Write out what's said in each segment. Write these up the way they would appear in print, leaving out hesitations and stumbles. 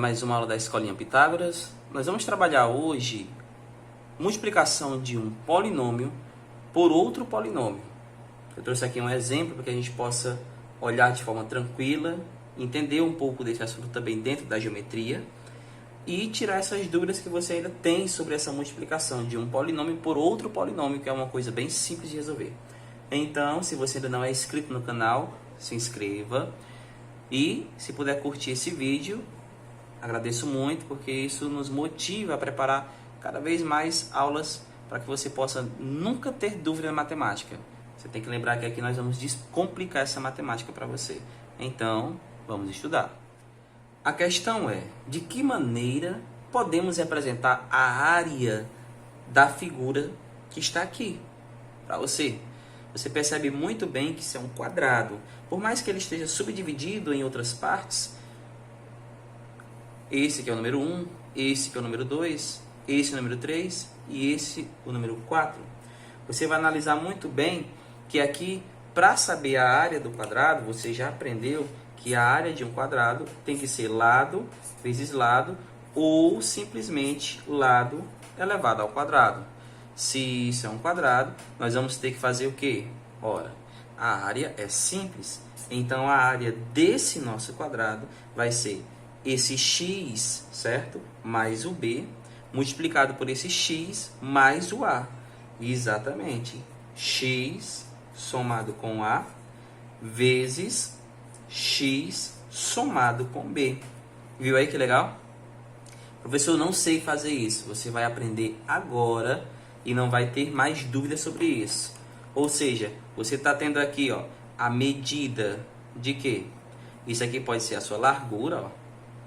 mais uma aula da Escolinha Pitágoras. Nós vamos trabalhar hoje multiplicação de um polinômio por outro polinômio. Eu trouxe aqui um exemplo para que a gente possa olhar de forma tranquila, entender um pouco desse assunto também dentro da geometria e tirar essas dúvidas que você ainda tem sobre essa multiplicação de um polinômio por outro polinômio, que é uma coisa bem simples de resolver. Então, se você ainda não é inscrito no canal, se inscreva e se puder curtir esse vídeo, agradeço muito, porque isso nos motiva a preparar cada vez mais aulas para que você possa nunca ter dúvida na matemática. Você tem que lembrar que aqui nós vamos descomplicar essa matemática para você. Então, vamos estudar. A questão é, de que maneira podemos representar a área da figura que está aqui para você? Você percebe muito bem que isso é um quadrado. Por mais que ele esteja subdividido em outras partes, esse que é o número 1, esse que é o número 2, esse é o número 3 e esse o número 4. Você vai analisar muito bem que aqui, para saber a área do quadrado, você já aprendeu que a área de um quadrado tem que ser lado vezes lado ou simplesmente lado elevado ao quadrado. Se isso é um quadrado, nós vamos ter que fazer o quê? Ora, a área é simples. Então, a área desse nosso quadrado vai ser esse x, certo? Mais o b, multiplicado por esse x mais o a. Exatamente. X somado com a vezes x somado com b. Viu aí que legal? Professor, eu não sei fazer isso. Você vai aprender agora e não vai ter mais dúvidas sobre isso. Ou seja, você está tendo aqui, ó, a medida de quê? Isso aqui pode ser a sua largura, ó.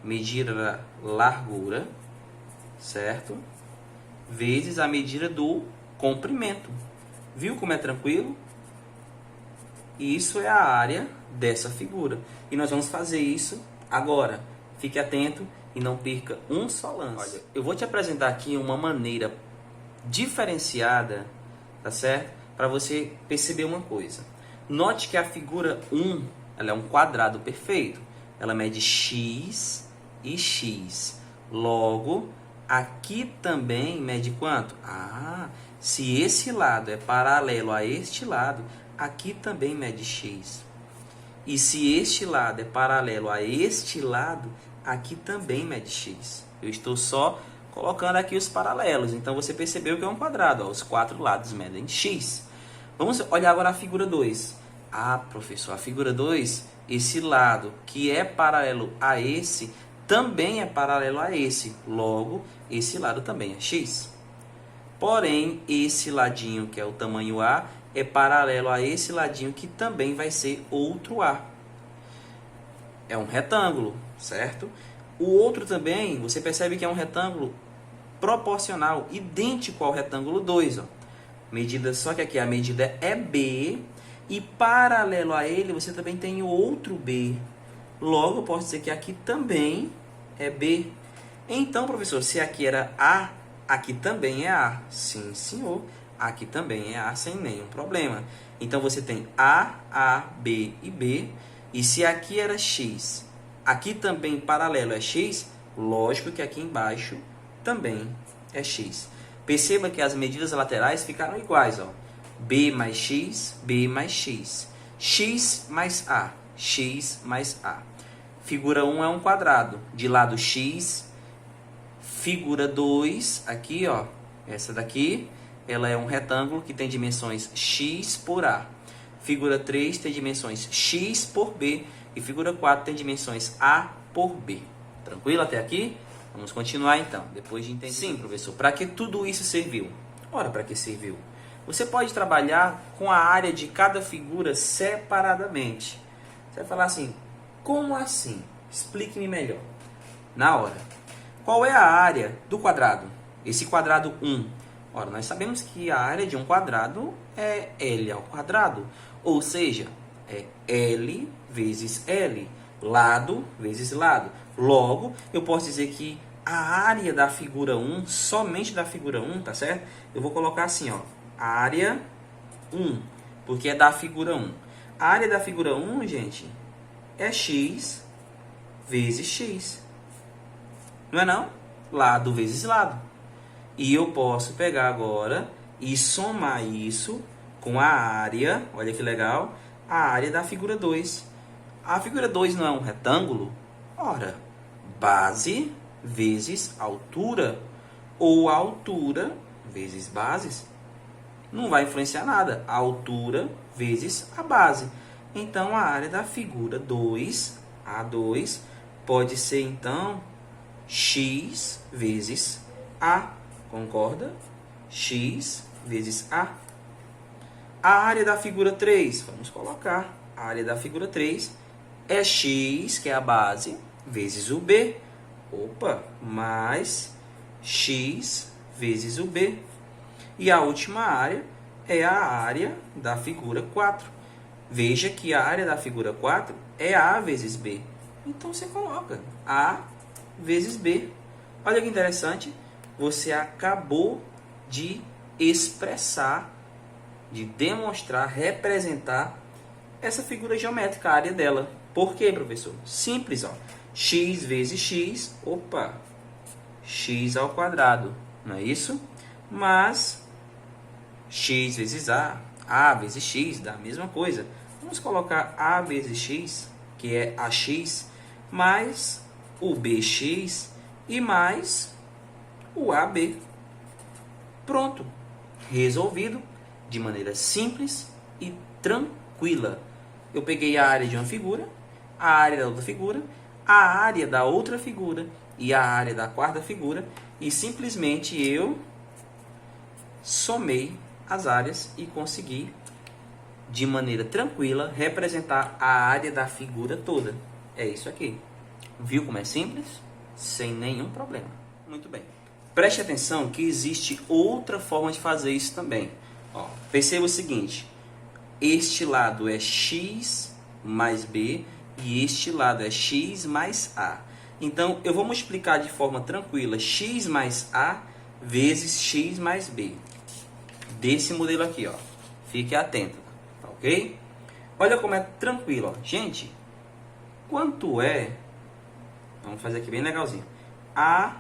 Medida da largura, certo? Vezes a medida do comprimento. Viu como é tranquilo? Isso é a área dessa figura. E nós vamos fazer isso agora. Fique atento e não perca um só lance. Olha, eu vou te apresentar aqui uma maneira diferenciada, tá certo? Para você perceber uma coisa. Note que a figura 1, ela é um quadrado perfeito. Ela mede x e x. Logo, aqui também mede quanto? Se esse lado é paralelo a este lado, aqui também mede x. E se este lado é paralelo a este lado, aqui também mede x. Eu estou só colocando aqui os paralelos. Então, você percebeu que é um quadrado. Ó, os quatro lados medem x. Vamos olhar agora a figura 2. Professor, a figura 2, esse lado que é paralelo a esse, também é paralelo a esse. Logo, esse lado também é x. Porém, esse ladinho, que é o tamanho A, é paralelo a esse ladinho, que também vai ser outro A. É um retângulo, certo? O outro também, você percebe que é um retângulo proporcional, idêntico ao retângulo 2. Ó. Medida, só que aqui a medida é B, e paralelo a ele você também tem outro B. Logo, eu posso dizer que aqui também é B. Então, professor, se aqui era A, aqui também é A. Sim, senhor. Aqui também é A sem nenhum problema. Então, você tem A, B e B. E se aqui era X, aqui também paralelo é X, lógico que aqui embaixo também é X. Perceba que as medidas laterais ficaram iguais. Ó. B mais X, B mais X. X mais A, X mais A. Figura 1 é um quadrado. De lado X. Figura 2, aqui, ó, essa daqui, ela é um retângulo que tem dimensões x por A. Figura 3 tem dimensões x por B. E figura 4 tem dimensões A por B. Tranquilo até aqui? Vamos continuar então, depois de entender. Sim, professor, para que tudo isso serviu? Ora, para que serviu? Você pode trabalhar com a área de cada figura separadamente. Você vai falar assim, como assim? Explique-me melhor. Na hora. Qual é a área do quadrado? Esse quadrado 1. Ora, nós sabemos que a área de um quadrado é L ao quadrado. Ou seja, é L vezes L. Lado vezes lado. Logo, eu posso dizer que a área da figura 1, somente da figura 1, tá certo? Eu vou colocar assim, ó. Área 1, porque é da figura 1. A área da figura 1, gente, é x vezes x. Não é não? Lado vezes lado. E eu posso pegar agora e somar isso com a área, olha que legal, a área da figura 2. A figura 2 não é um retângulo? Ora, base vezes altura, ou altura vezes bases. Não vai influenciar nada. A altura vezes a base. Então, a área da figura 2, A2, pode ser, então, x vezes A. Concorda? X vezes A. A área da figura 3, vamos colocar. A área da figura 3 é x, que é a base, vezes o B. Opa, mais x vezes o B. E a última área é a área da figura 4. Veja que a área da figura 4 é A vezes B. Então, você coloca A vezes B. Olha que interessante. Você acabou de expressar, de demonstrar, representar essa figura geométrica, a área dela. Por quê, professor? Simples, ó. X vezes x, opa, x ao quadrado, não é isso? Mas x vezes a vezes x, dá a mesma coisa. Vamos colocar a vezes x, que é ax, mais o bx e mais o ab. Pronto, resolvido de maneira simples e tranquila. Eu peguei a área de uma figura, a área da outra figura, a área da outra figura e a área da quarta figura e simplesmente eu somei as áreas e consegui, de maneira tranquila, representar a área da figura toda. É isso aqui. Viu como é simples? Sem nenhum problema. Muito bem. Preste atenção que existe outra forma de fazer isso também. Ó, perceba o seguinte. Este lado é x mais b e este lado é x mais a. Então, eu vou multiplicar de forma tranquila x mais a vezes x mais b. Desse modelo aqui, ó. Fique atento, tá ok? Olha como é tranquilo, ó. Gente, quanto é... Vamos fazer aqui bem legalzinho. A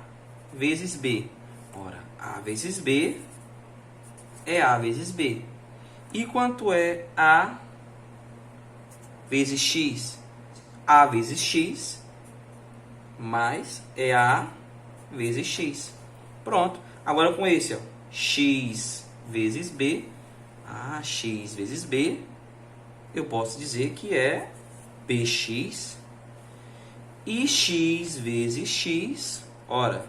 vezes b. Ora, a vezes b é a vezes b. E quanto é a vezes x? A vezes x mais é a vezes x. Pronto. Agora com esse, ó, x vezes b, x vezes b, eu posso dizer que é bx. E x vezes x, ora,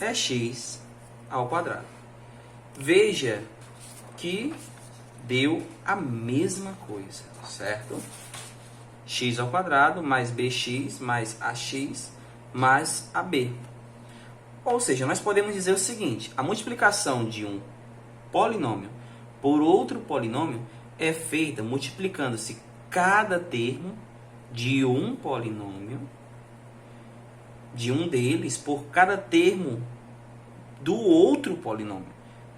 é x ao quadrado. Veja que deu a mesma coisa, certo? X ao quadrado mais bx mais ax mais ab. Ou seja, nós podemos dizer o seguinte: a multiplicação de um polinômio por outro polinômio é feita multiplicando-se cada termo de um polinômio, de um deles, por cada termo do outro polinômio,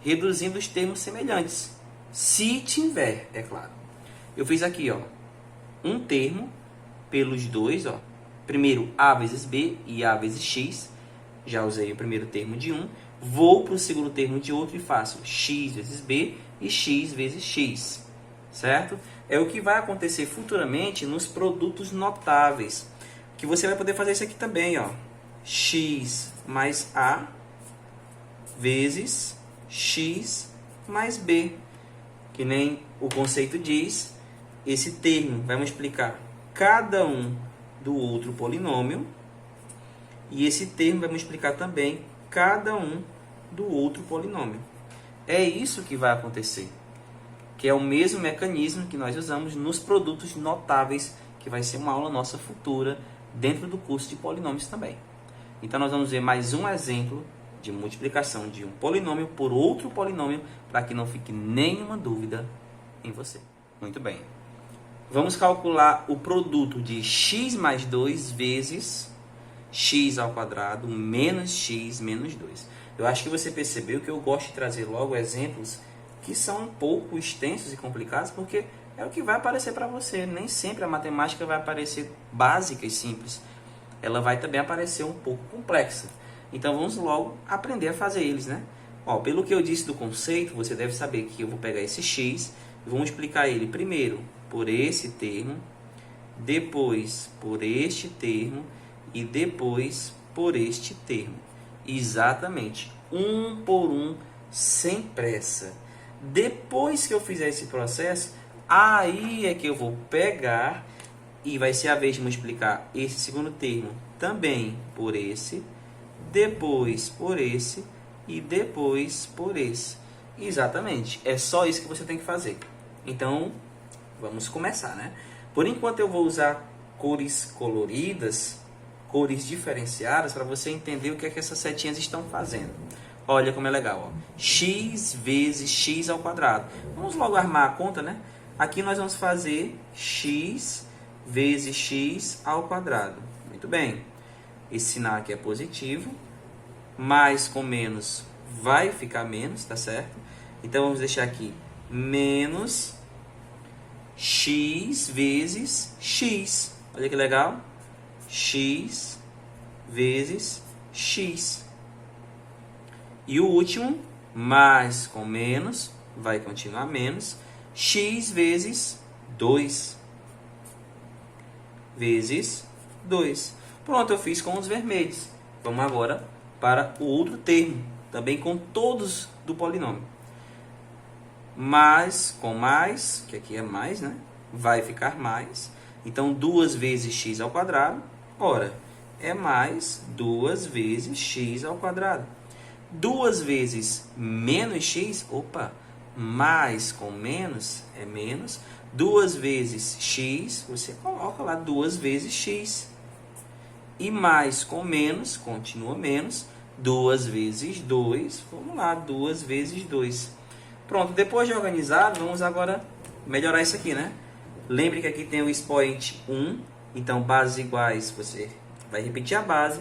reduzindo os termos semelhantes. Se tiver, é claro. Eu fiz aqui, ó, um termo pelos dois, ó. Primeiro a vezes b e a vezes x. Já usei o primeiro termo de um. Vou para o segundo termo de outro e faço x vezes b e x vezes x. Certo? É o que vai acontecer futuramente nos produtos notáveis. Que você vai poder fazer isso aqui também, ó. X mais a vezes x mais b. Que nem o conceito diz, esse termo vai multiplicar cada um do outro polinômio. E esse termo vai multiplicar também cada um do outro polinômio. É isso que vai acontecer. Que é o mesmo mecanismo que nós usamos nos produtos notáveis, que vai ser uma aula nossa futura dentro do curso de polinômios também. Então, nós vamos ver mais um exemplo de multiplicação de um polinômio por outro polinômio, para que não fique nenhuma dúvida em você. Muito bem. Vamos calcular o produto de x mais 2 vezes x ao quadrado menos x menos 2. Eu acho que você percebeu que eu gosto de trazer logo exemplos que são um pouco extensos e complicados, porque é o que vai aparecer para você. Nem sempre a matemática vai aparecer básica e simples. ela vai também aparecer um pouco complexa. Então vamos logo aprender a fazer eles, né? Ó, pelo que eu disse do conceito, você deve saber que eu vou pegar esse x e vou multiplicar ele primeiro por esse termo, depois por este termo e depois por este termo. Exatamente, um por um, sem pressa. Depois que eu fizer esse processo, aí é que eu vou pegar e vai ser a vez de multiplicar esse segundo termo também por esse, depois por esse e depois por esse. Exatamente, é só isso que você tem que fazer. Então, vamos começar, né? Por enquanto eu vou usar cores coloridas, cores diferenciadas, para você entender o que é que essas setinhas estão fazendo. Olha como é legal, ó. X vezes x ao quadrado. Vamos logo armar a conta, né? Aqui nós vamos fazer x vezes x ao quadrado. Muito bem. Esse sinal aqui é positivo. Mais com menos vai ficar menos, tá certo? Então vamos deixar aqui menos x vezes x. Olha que legal. X vezes x. E o último, mais com menos, vai continuar menos, x vezes 2. Vezes 2. Pronto, eu fiz com os vermelhos. Vamos agora para o outro termo, também com todos do polinômio. Mais com mais, que aqui é mais, né? Vai ficar mais. Então, 2 vezes x ao quadrado, ora, é mais 2 vezes x ao quadrado. 2 vezes menos x, opa, mais com menos é menos. 2 vezes x, você coloca lá 2 vezes x. E mais com menos, continua menos. 2 vezes 2, vamos lá, 2 vezes 2. Pronto, depois de organizado, vamos agora melhorar isso aqui, né? Lembre que aqui tem o expoente 1, então bases iguais, você vai repetir a base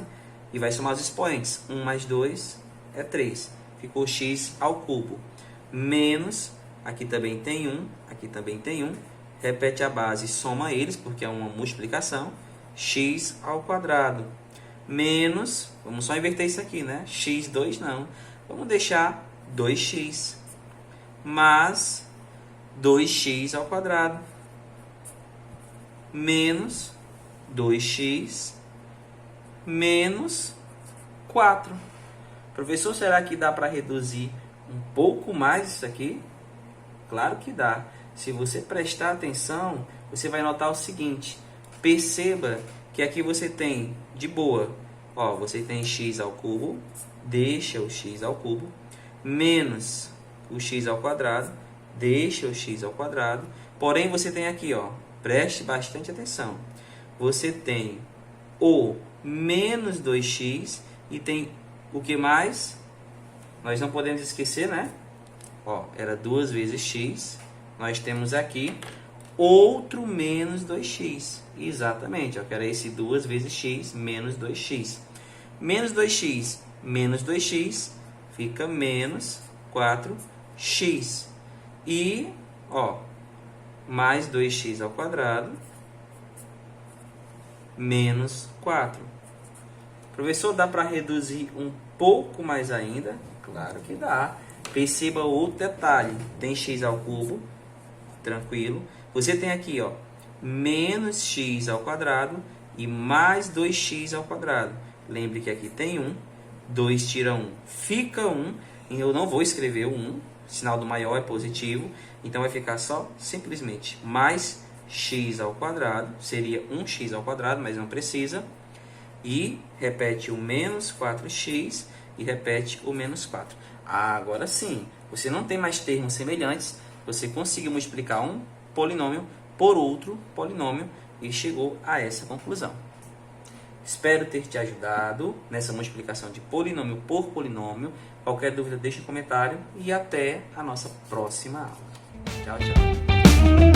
e vai somar os expoentes. 1 mais 2 é 3. Ficou x ao cubo. Menos, aqui também tem 1, aqui também tem 1. Repete a base e soma eles, porque é uma multiplicação. X ao quadrado. Menos, vamos só inverter isso aqui, né? x2 não. Vamos deixar 2x. Mais 2x ao quadrado. Menos 2x. Menos 4. Professor, será que dá para reduzir um pouco mais isso aqui? Claro que dá. Se você prestar atenção, você vai notar o seguinte. Perceba que aqui você tem, de boa, ó, você tem x ao cubo, deixa o x ao cubo, menos o x ao quadrado, deixa o x ao quadrado. Porém, você tem aqui, ó, preste bastante atenção. Você tem o menos 2x e tem o que mais? Nós não podemos esquecer, né? Ó, era 2 vezes x. Nós temos aqui outro menos 2x. Exatamente, ó, que era esse 2 vezes x menos 2x. Menos 2x menos 2x fica menos 4x. E, ó, mais 2x ao quadrado menos 4. Professor, dá para reduzir um pouco mais ainda? Claro que dá. Perceba outro detalhe. Tem x ao cubo, tranquilo. Você tem aqui, ó, menos x ao quadrado e mais 2x ao quadrado. Lembre que aqui tem 1. 2 tira 1, fica 1. E eu não vou escrever o 1. Sinal do maior é positivo. Então, vai ficar só, simplesmente, mais x ao quadrado. Seria 1x ao quadrado, mas não precisa. E repete o menos 4x e repete o menos 4. Agora sim, você não tem mais termos semelhantes. Você conseguiu multiplicar um polinômio por outro polinômio e chegou a essa conclusão. Espero ter te ajudado nessa multiplicação de polinômio por polinômio. Qualquer dúvida, deixe um comentário e até a nossa próxima aula. Tchau, tchau.